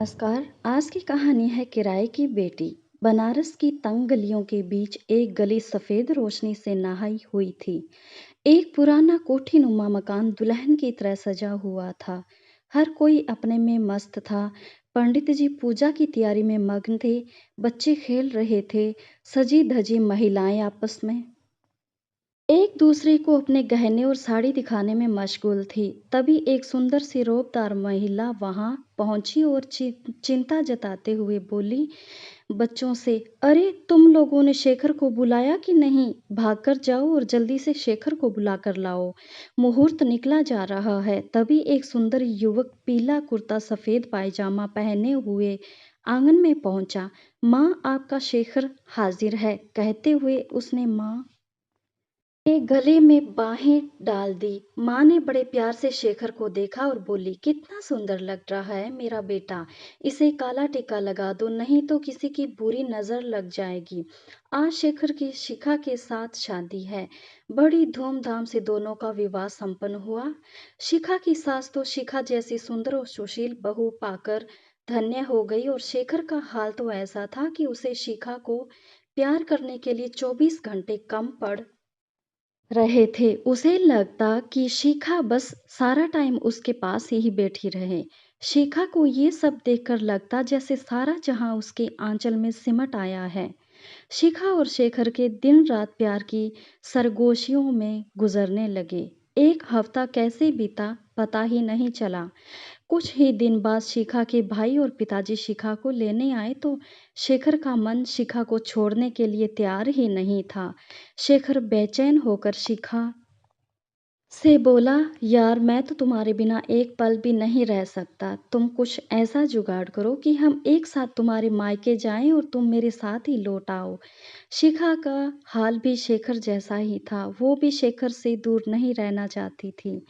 नमस्कार। आज की कहानी है किराए की बेटी। बनारस की तंग गलियों के बीच एक गली सफेद रोशनी से नहाई हुई थी। एक पुराना कोठीनुमा मकान दुल्हन की तरह सजा हुआ था। हर कोई अपने में मस्त था। पंडित जी पूजा की तैयारी में मग्न थे। बच्चे खेल रहे थे। सजी धजी महिलाएं आपस में एक दूसरे को अपने गहने और साड़ी दिखाने में मशगूल थी। तभी एक सुंदर सी रोबदार महिला वहां पहुंची और चिंता जताते हुए बोली बच्चों से, अरे तुम लोगों ने शेखर को बुलाया कि नहीं? भागकर जाओ और जल्दी से शेखर को बुला कर लाओ। मुहूर्त निकला जा रहा है। तभी एक सुंदर युवक पीला कुर्ता सफेद पायजामा पहने हुए आंगन में पहुंचा। माँ, आपका शेखर हाजिर है, कहते हुए उसने माँ के गले में बाहें डाल दी। माँ ने बड़े प्यार से शेखर को देखा और बोली, कितना सुंदर लग रहा है मेरा बेटा। इसे काला टीका लगा दो, नहीं तो किसी की बुरी नजर लग जाएगी। आज शेखर की शिखा के साथ शादी है। बड़ी धूमधाम से दोनों का विवाह संपन्न हुआ। शिखा की सास तो शिखा जैसी सुंदर और सुशील बहू पाकर धन्य हो गई और शेखर का हाल तो ऐसा था कि उसे शिखा को प्यार करने के लिए 24 घंटे कम पड़ रहे थे। उसे लगता कि शिखा बस सारा टाइम उसके पास ही बैठी रहे। शिखा को ये सब देखकर लगता जैसे सारा जहां उसके आंचल में सिमट आया है। शिखा और शेखर के दिन रात प्यार की सरगोशियों में गुजरने लगे। एक हफ्ता कैसे बीता पता ही नहीं चला। कुछ ही दिन बाद शिखा के भाई और पिताजी शिखा को लेने आए तो शेखर का मन शिखा को छोड़ने के लिए तैयार ही नहीं था। शेखर बेचैन होकर शिखा से बोला, यार मैं तो तुम्हारे बिना एक पल भी नहीं रह सकता। तुम कुछ ऐसा जुगाड़ करो कि हम एक साथ तुम्हारे मायके जाएं और तुम मेरे साथ ही लौट आओ। शिखा का हाल भी शेखर जैसा ही था। वो भी शेखर से दूर नहीं रहना चाहती थी।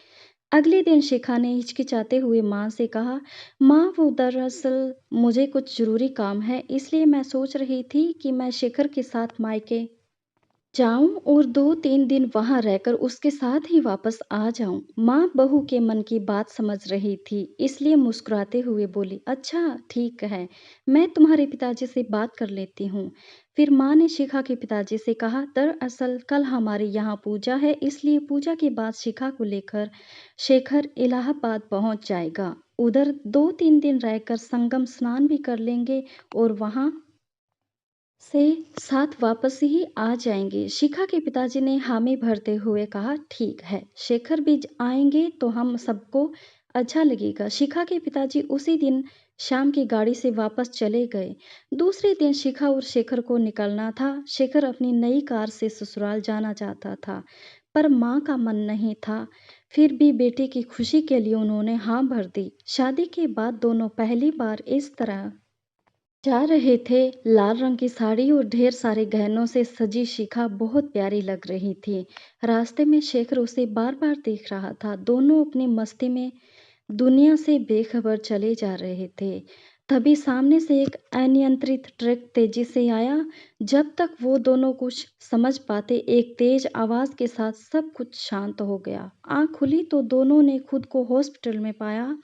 अगले दिन शिखा ने हिचकिचाते हुए माँ से कहा, माँ वो दरअसल मुझे कुछ जरूरी काम है, इसलिए मैं सोच रही थी कि मैं शेखर के साथ मायके जाऊं और 2-3 दिन वहां रहकर उसके साथ ही वापस आ जाऊं। माँ बहू के मन की बात समझ रही थी, इसलिए मुस्कुराते हुए बोली, अच्छा ठीक है, मैं तुम्हारे पिताजी से बात कर लेती हूँ। फिर माँ ने शिखा के पिताजी से कहा, दरअसल कल हमारे यहाँ पूजा है, इसलिए पूजा के बाद शिखा को लेकर शेखर इलाहाबाद पहुंच जाएगा। उधर 2-3 दिन रहकर संगम स्नान भी कर लेंगे और वहां से साथ वापस ही आ जाएंगे। शिखा के पिताजी ने हामी भरते हुए कहा, ठीक है, शेखर भी आएंगे तो हम सबको अच्छा लगेगा। शिखा के पिताजी उसी दिन शाम की गाड़ी से वापस चले गए। दूसरे दिन शिखा और शेखर को निकलना था। शेखर अपनी नई कार से ससुराल जाना चाहता था, पर माँ का मन नहीं था। फिर भी बेटे की खुशी के लिए उन्होंने हाँ भर दी। शादी के बाद दोनों पहली बार इस तरह जा रहे थे। लाल रंग की साड़ी और ढेर सारे गहनों से सजी शिखा बहुत प्यारी लग रही थी। रास्ते में शेखर उसे बार बार देख रहा था। दोनों अपनी मस्ती में दुनिया से बेखबर चले जा रहे थे। तभी सामने से एक अनियंत्रित ट्रक तेजी से आया। जब तक वो दोनों कुछ समझ पाते, एक तेज आवाज के साथ सब कुछ शांत हो गया। आंख खुली तो दोनों ने खुद को हॉस्पिटल में पाया।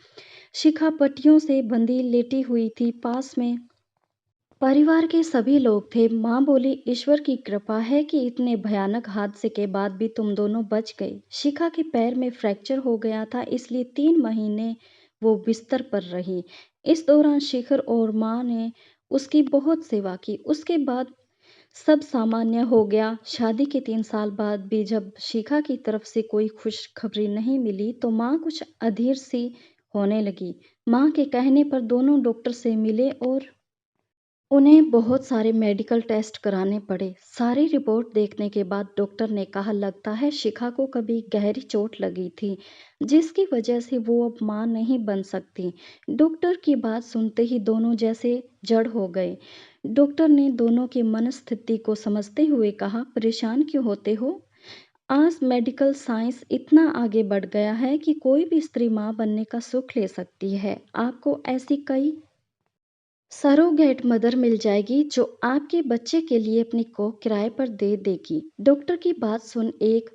शिखा पट्टियों से बंधी लेटी हुई थी। पास में परिवार के सभी लोग थे। माँ बोली, ईश्वर की कृपा है कि इतने भयानक हादसे के बाद भी तुम दोनों बच गए। शिखा के पैर में फ्रैक्चर हो गया था, इसलिए 3 महीने वो बिस्तर पर रही। इस दौरान शिखर और माँ ने उसकी बहुत सेवा की। उसके बाद सब सामान्य हो गया। शादी के 3 साल बाद भी जब शिखा की तरफ से कोई खुशखबरी नहीं मिली तो माँ कुछ अधीर सी होने लगी। माँ के कहने पर दोनों डॉक्टर से मिले और उन्हें बहुत सारे मेडिकल टेस्ट कराने पड़े। सारी रिपोर्ट देखने के बाद डॉक्टर ने कहा, लगता है शिखा को कभी गहरी चोट लगी थी, जिसकी वजह से वो अब मां नहीं बन सकती। डॉक्टर की बात सुनते ही दोनों जैसे जड़ हो गए। डॉक्टर ने दोनों की मनस्थिति को समझते हुए कहा, परेशान क्यों होते हो? आज मेडिकल साइंस इतना आगे बढ़ गया है कि कोई भी स्त्री मां बनने का सुख ले सकती है। आपको ऐसी कई सरोगेट मदर मिल जाएगी जो आपके बच्चे के लिए अपनी कोख किराए पर दे देगी। डॉक्टर की बात सुन एक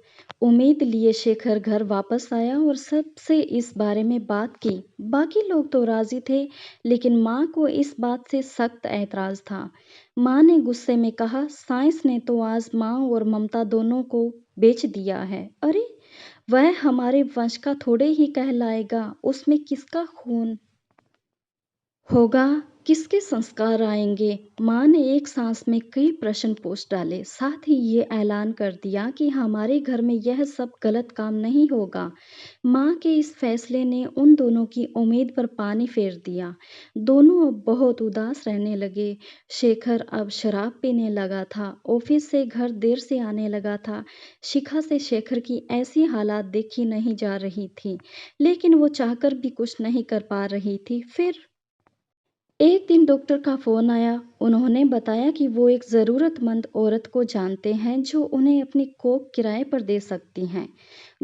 उम्मीद लिए शेखर घर वापस आया और सबसे इस बारे में बात की। बाकी लोग तो राजी थे, लेकिन माँ को इस बात से सख्त ऐतराज था। माँ ने गुस्से में कहा, साइंस ने तो आज माँ और ममता दोनों को बेच दिया है। अरे, वह हमारे वंश का थोड़े ही कहलाएगा, उसमें किसका खून होगा, किसके संस्कार आएंगे। माँ ने एक सांस में कई प्रश्न पूछ डाले, साथ ही ये ऐलान कर दिया कि हमारे घर में यह सब गलत काम नहीं होगा। माँ के इस फैसले ने उन दोनों की उम्मीद पर पानी फेर दिया। दोनों अब बहुत उदास रहने लगे। शेखर अब शराब पीने लगा था, ऑफिस से घर देर से आने लगा था। शिखा से शेखर की ऐसी हालात देखी नहीं जा रही थी, लेकिन वो चाहकर भी कुछ नहीं कर पा रही थी। फिर एक दिन डॉक्टर का फ़ोन आया। उन्होंने बताया कि वो एक ज़रूरतमंद औरत को जानते हैं जो उन्हें अपनी कोख किराए पर दे सकती हैं।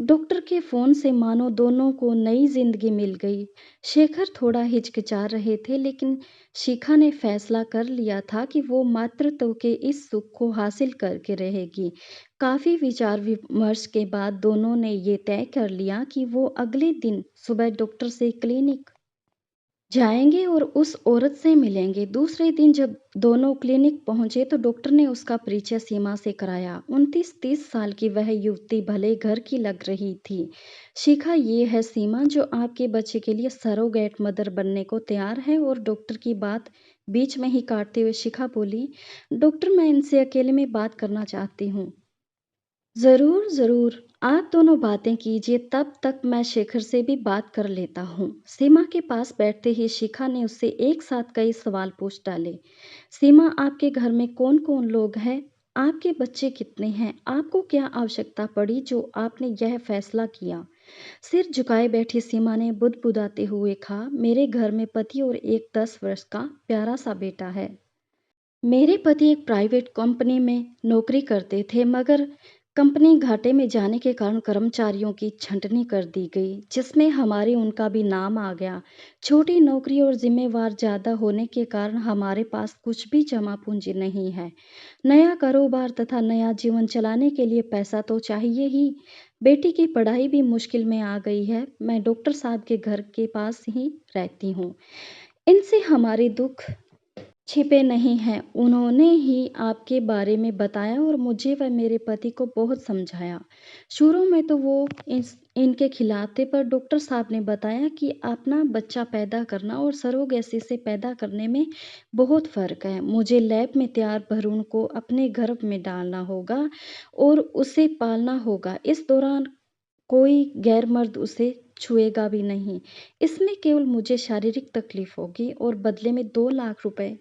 डॉक्टर के फ़ोन से मानो दोनों को नई ज़िंदगी मिल गई। शेखर थोड़ा हिचकिचा रहे थे, लेकिन शिखा ने फैसला कर लिया था कि वो मातृत्व के इस सुख को हासिल करके रहेगी। काफ़ी विचार विमर्श के बाद दोनों ने ये तय कर लिया कि वो अगले दिन सुबह डॉक्टर से क्लिनिक जाएँगे और उस औरत से मिलेंगे। दूसरे दिन जब दोनों क्लिनिक पहुँचे तो डॉक्टर ने उसका परिचय सीमा से कराया। 29-30 साल की वह युवती भले घर की लग रही थी। शिखा, ये है सीमा जो आपके बच्चे के लिए सरोगेट मदर बनने को तैयार है। और डॉक्टर की बात बीच में ही काटते हुए शिखा बोली, डॉक्टर, मैं इनसे अकेले में बात करना चाहती हूँ। ज़रूर, ज़रूर। आप दोनों बातें कीजिए, तब तक मैं शेखर से भी बात कर लेता हूँ। सीमा के पास बैठते ही शिखा ने उससे एक साथ कई सवाल पूछ डाले। सीमा, आपके घर में कौन-कौन लोग हैं? आपके बच्चे कितने हैं? आपको क्या आवश्यकता पड़ी जो आपने यह फैसला किया? सिर झुकाए बैठी सीमा ने बुदबुदाते हुए कहा, मेरे घर में पति और एक 10 वर्ष का प्यारा सा बेटा है। मेरे पति एक प्राइवेट कंपनी में नौकरी करते थे, मगर कंपनी घाटे में जाने के कारण कर्मचारियों की छंटनी कर दी गई, जिसमें हमारे उनका भी नाम आ गया। छोटी नौकरी और जिम्मेवार ज़्यादा होने के कारण हमारे पास कुछ भी जमा पूंजी नहीं है। नया कारोबार तथा नया जीवन चलाने के लिए पैसा तो चाहिए ही। बेटी की पढ़ाई भी मुश्किल में आ गई है। मैं डॉक्टर साहब के घर के पास ही रहती हूँ। इनसे हमारे दुख छिपे नहीं हैं। उन्होंने ही आपके बारे में बताया और मुझे व मेरे पति को बहुत समझाया। शुरू में तो वो इनके खिलाफ थे, पर डॉक्टर साहब ने बताया कि अपना बच्चा पैदा करना और सरोगेसी से पैदा करने में बहुत फ़र्क है। मुझे लैब में तैयार भ्रूण को अपने गर्भ में डालना होगा और उसे पालना होगा। इस दौरान कोई गैर मर्द उसे छुएगा भी नहीं। इसमें केवल मुझे शारीरिक तकलीफ होगी और बदले में 2 लाख रुपए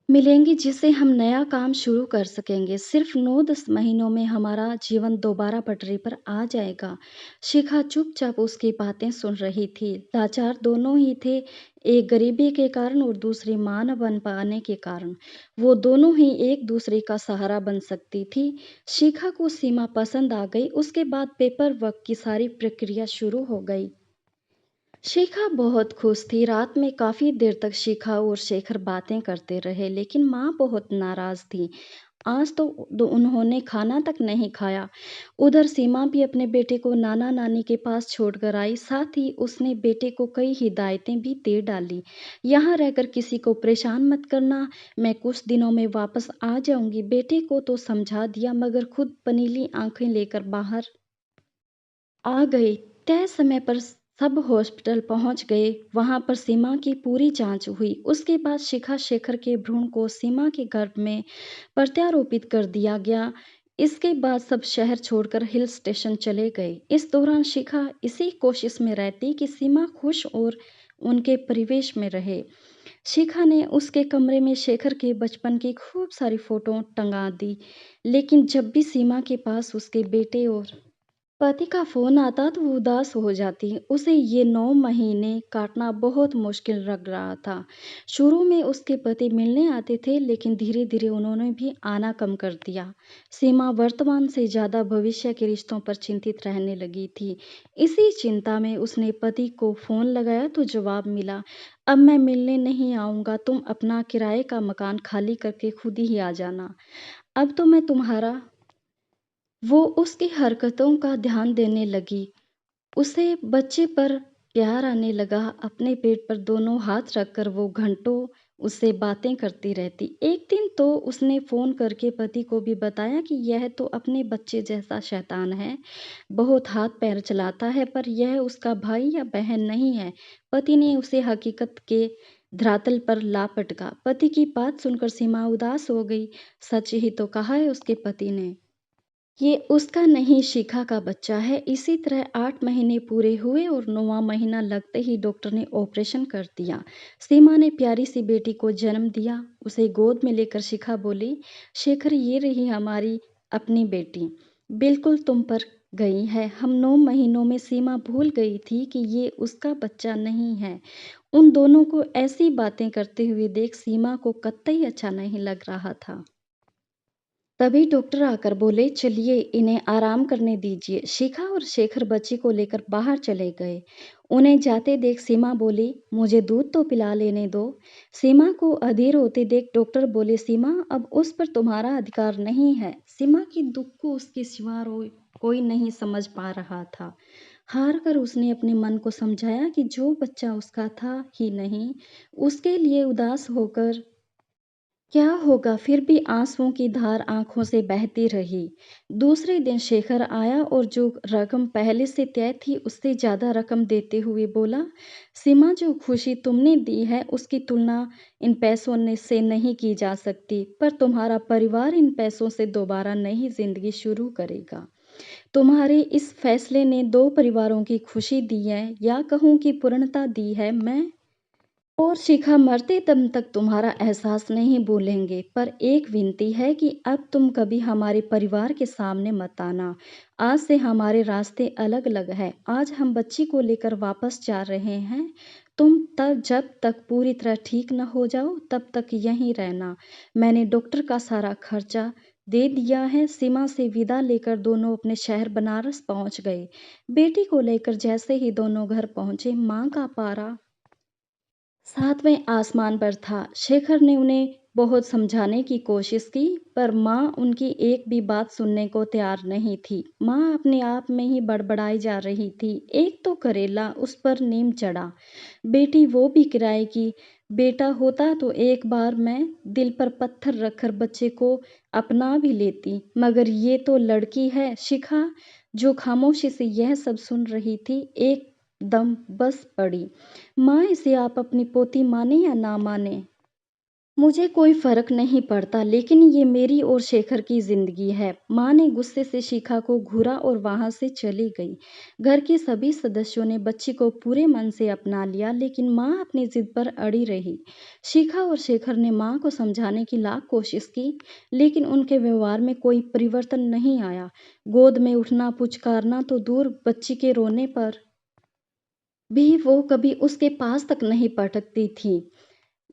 मिलेंगी, जिससे हम नया काम शुरू कर सकेंगे। सिर्फ 9-10 महीनों में हमारा जीवन दोबारा पटरी पर आ जाएगा। शिखा चुपचाप उसकी बातें सुन रही थी। लाचार दोनों ही थे, एक गरीबी के कारण और दूसरी मां न बन पाने के कारण। वो दोनों ही एक दूसरे का सहारा बन सकती थी। शिखा को सीमा पसंद आ गई। उसके बाद पेपर वर्क की सारी प्रक्रिया शुरू हो गई। शिखा बहुत खुश थी। रात में काफ़ी देर तक शिखा और शेखर बातें करते रहे, लेकिन माँ बहुत नाराज़ थी। आज तो उन्होंने खाना तक नहीं खाया। उधर सीमा भी अपने बेटे को नाना-नानी के पास छोड़कर आई। साथ ही उसने बेटे को कई हिदायतें भी दे डाली। यहाँ रहकर किसी को परेशान मत करना, मैं कुछ दिनों में वापस आ जाऊँगी। बेटे को तो समझा दिया, मगर खुद पनीली आँखें लेकर बाहर आ गई। तय समय पर सब हॉस्पिटल पहुंच गए। वहां पर सीमा की पूरी जांच हुई। उसके बाद शिखा शेखर के भ्रूण को सीमा के गर्भ में प्रत्यारोपित कर दिया गया। इसके बाद सब शहर छोड़कर हिल स्टेशन चले गए। इस दौरान शिखा इसी कोशिश में रहती कि सीमा खुश और उनके परिवेश में रहे। शिखा ने उसके कमरे में शेखर के बचपन की खूब सारी फोटो टंगा दी, लेकिन जब भी सीमा के पास उसके बेटे और पति का फ़ोन आता तो वो उदास हो जाती। उसे ये 9 महीने काटना बहुत मुश्किल लग रहा था। शुरू में उसके पति मिलने आते थे, लेकिन धीरे-धीरे उन्होंने भी आना कम कर दिया। सीमा वर्तमान से ज़्यादा भविष्य के रिश्तों पर चिंतित रहने लगी थी। इसी चिंता में उसने पति को फ़ोन लगाया तो जवाब मिला, अब मैं मिलने नहीं आऊँगा, तुम अपना किराए का मकान खाली करके खुद ही आ जाना। अब तो मैं तुम्हारा वो उसकी हरकतों का ध्यान देने लगी। उसे बच्चे पर प्यार आने लगा। अपने पेट पर दोनों हाथ रखकर वो घंटों उससे बातें करती रहती। एक दिन तो उसने फ़ोन करके पति को भी बताया कि यह तो अपने बच्चे जैसा शैतान है, बहुत हाथ-पैर चलाता है, पर यह उसका भाई या बहन नहीं है। पति ने उसे हकीकत के धरातल पर ला पटका। पति की बात सुनकर सीमा उदास हो गई। सच ही तो कहा है उसके पति ने। ये उसका नहीं शिखा का बच्चा है। इसी तरह 8 महीने पूरे हुए और 9वां महीना लगते ही डॉक्टर ने ऑपरेशन कर दिया। सीमा ने प्यारी सी बेटी को जन्म दिया। उसे गोद में लेकर शिखा बोली, शेखर ये रही हमारी अपनी बेटी। बिल्कुल तुम पर गई है। हम 9 महीनों में सीमा भूल गई थी कि ये उसका बच्चा नहीं है। उन दोनों को ऐसी बातें करते हुए देख सीमा को कतई अच्छा नहीं लग रहा था। तभी डॉक्टर आकर बोले, चलिए इन्हें आराम करने दीजिए। शिखा और शेखर बच्ची को लेकर बाहर चले गए। उन्हें जाते देख सीमा बोली, मुझे दूध तो पिला लेने दो। सीमा को अधीर होते देख डॉक्टर बोले, सीमा अब उस पर तुम्हारा अधिकार नहीं है। सीमा के दुख को उसके सिवा कोई नहीं समझ पा रहा था। हार कर उसने अपने मन को समझाया कि जो बच्चा उसका था ही नहीं, उसके लिए उदास होकर क्या होगा। फिर भी आंसुओं की धार आंखों से बहती रही। दूसरे दिन शेखर आया और जो रकम पहले से तय थी उससे ज्यादा रकम देते हुए बोला, सीमा जो खुशी तुमने दी है उसकी तुलना इन पैसों से नहीं की जा सकती, पर तुम्हारा परिवार इन पैसों से दोबारा नई जिंदगी शुरू करेगा। तुम्हारे इस फैसले ने 2 परिवारों की खुशी दी है, या कहूँ कि पूर्णता दी है। मैं और शिखा मरते दम तक तुम्हारा एहसास नहीं भूलेंगे, पर एक विनती है कि अब तुम कभी हमारे परिवार के सामने मत आना। आज से हमारे रास्ते अलग-अलग हैं। आज हम बच्ची को लेकर वापस जा रहे हैं। तुम तब जब तक पूरी तरह ठीक न हो जाओ तब तक यहीं रहना। मैंने डॉक्टर का सारा खर्चा दे दिया है। सीमा से विदा लेकर दोनों अपने शहर बनारस पहुंच गए। बेटी को लेकर जैसे ही दोनों घर पहुंचे, माँ का पारा 7वें आसमान पर था। शेखर ने उन्हें बहुत समझाने की कोशिश की, पर माँ उनकी एक भी बात सुनने को तैयार नहीं थी। माँ अपने आप में ही बड़बड़ाई जा रही थी। एक तो करेला उस पर नीम चढ़ा, बेटी वो भी किराए की। बेटा होता तो एक बार मैं दिल पर पत्थर रखकर बच्चे को अपना भी लेती, मगर ये तो लड़की है। शिखा जो खामोशी से यह सब सुन रही थी, एकदम बस पड़ी। माँ इसे आप अपनी पोती माने या ना माने, मुझे कोई फर्क नहीं पड़ता, लेकिन ये मेरी और शेखर की जिंदगी है। माँ ने गुस्से से शिखा को घूरा और वहां से चली गई। घर के सभी सदस्यों ने बच्ची को पूरे मन से अपना लिया, लेकिन माँ अपनी जिद पर अड़ी रही। शिखा और शेखर ने माँ को समझाने की लाख कोशिश की, लेकिन उनके व्यवहार में कोई परिवर्तन नहीं आया। गोद में उठना, पुचकारना तो दूर, बच्ची के रोने पर भी वो कभी उसके पास तक नहीं पटकती थी।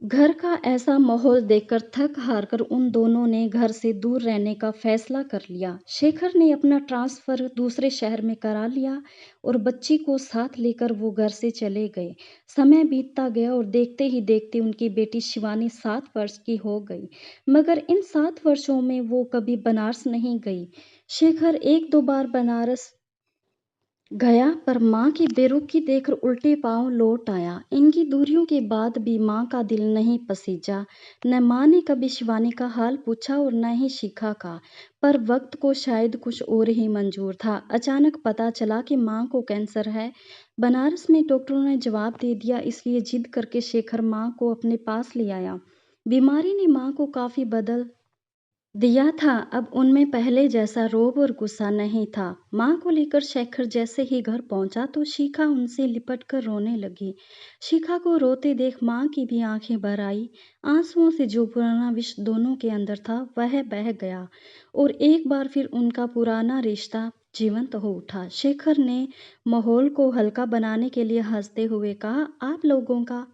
घर का ऐसा माहौल देखकर थक हार कर उन दोनों ने घर से दूर रहने का फैसला कर लिया। शेखर ने अपना ट्रांसफर दूसरे शहर में करा लिया और बच्ची को साथ लेकर वो घर से चले गए। समय बीतता गया और देखते ही देखते उनकी बेटी शिवानी 7 वर्ष की हो गई, मगर इन 7 वर्षों में वो कभी बनारस नहीं गई। शेखर एक दो बार बनारस गया, पर माँ की बेरुखी देखकर उल्टे पांव लौट आया। इनकी दूरियों के बाद भी माँ का दिल नहीं पसीजा। न माँ ने कभी शिवानी का हाल पूछा और न ही शिखा का, पर वक्त को शायद कुछ और ही मंजूर था। अचानक पता चला कि माँ को कैंसर है। बनारस में डॉक्टरों ने जवाब दे दिया, इसलिए जिद करके शेखर माँ को अपने पास ले आया। बीमारी ने माँ को काफी बदल दिया था। अब उनमें पहले जैसा रोब और गुस्सा नहीं था। माँ को लेकर शेखर जैसे ही घर पहुंचा तो शिखा उनसे लिपट कर रोने लगी। शिखा को रोते देख माँ की भी आंखें भर आई। आंसुओं से जो पुराना विष दोनों के अंदर था वह बह गया और एक बार फिर उनका पुराना रिश्ता जीवंत हो उठा। शेखर ने माहौल को हल्का बनाने के लिए हंसते हुए कहा, आप लोगों का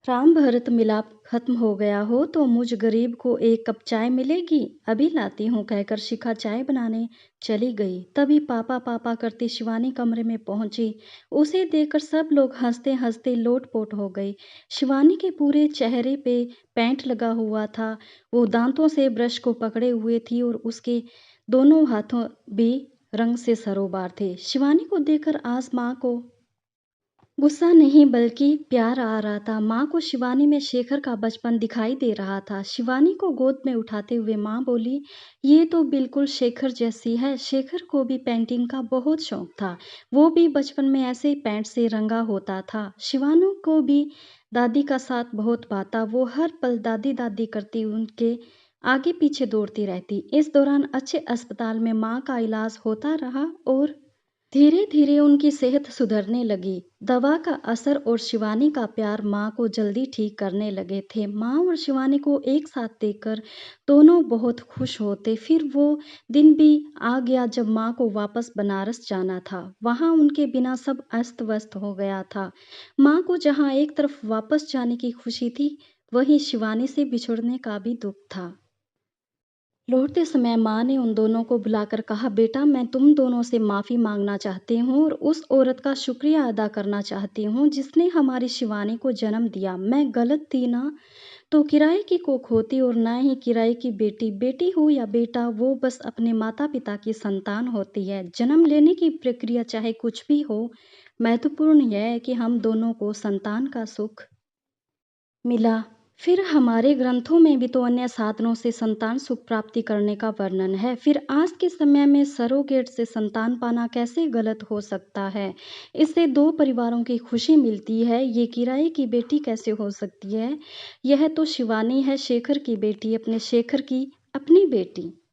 राम भरत मिलाप खत्म हो गया हो तो मुझ गरीब को एक कप चाय मिलेगी, अभी लाती हूँ कहकर शिखा चाय बनाने चली गई। तभी पापा पापा करती शिवानी कमरे में पहुंची। उसे देखकर सब लोग हंसते हंसते लोटपोट हो गए। शिवानी के पूरे चेहरे पे पेंट लगा हुआ था। वो दांतों से ब्रश को पकड़े हुए थी और उसके दोनों हाथों भी रंग से सरोबार थे। शिवानी को देखकर आज माँ को गुस्सा नहीं बल्कि प्यार आ रहा था। माँ को शिवानी में शेखर का बचपन दिखाई दे रहा था। शिवानी को गोद में उठाते हुए माँ बोली, ये तो बिल्कुल शेखर जैसी है। शेखर को भी पेंटिंग का बहुत शौक था। वो भी बचपन में ऐसे ही पेंट से रंगा होता था। शिवानी को भी दादी का साथ बहुत पाता। वो हर पल दादी दादी करती उनके आगे पीछे दौड़ती रहती। इस दौरान अच्छे अस्पताल में माँ का इलाज होता रहा और धीरे-धीरे उनकी सेहत सुधरने लगी। दवा का असर और शिवानी का प्यार माँ को जल्दी ठीक करने लगे थे। माँ और शिवानी को एक साथ देखकर दोनों बहुत खुश होते। फिर वो दिन भी आ गया जब माँ को वापस बनारस जाना था। वहाँ उनके बिना सब अस्त-व्यस्त हो गया था। माँ को जहाँ एक तरफ वापस जाने की खुशी थी, वहीं शिवानी से बिछुड़ने का भी दुःख था। लौटते समय माँ ने उन दोनों को बुलाकर कहा, बेटा मैं तुम दोनों से माफ़ी मांगना चाहती हूँ और उस औरत का शुक्रिया अदा करना चाहती हूँ जिसने हमारी शिवानी को जन्म दिया। मैं गलत थी ना तो किराए की कोख होती और ना ही किराए की बेटी। बेटी हो या बेटा वो बस अपने माता पिता की संतान होती है। जन्म लेने की प्रक्रिया चाहे कुछ भी हो, महत्वपूर्ण यह है कि हम दोनों को संतान का सुख मिला। फिर हमारे ग्रंथों में भी तो अन्य साधनों से संतान सुख प्राप्ति करने का वर्णन है। फिर आज के समय में सरोगेट से संतान पाना कैसे गलत हो सकता है? इससे दो परिवारों की खुशी मिलती है। ये किराए की बेटी कैसे हो सकती है? यह तो शिवानी है शेखर की बेटी, अपने शेखर की अपनी बेटी।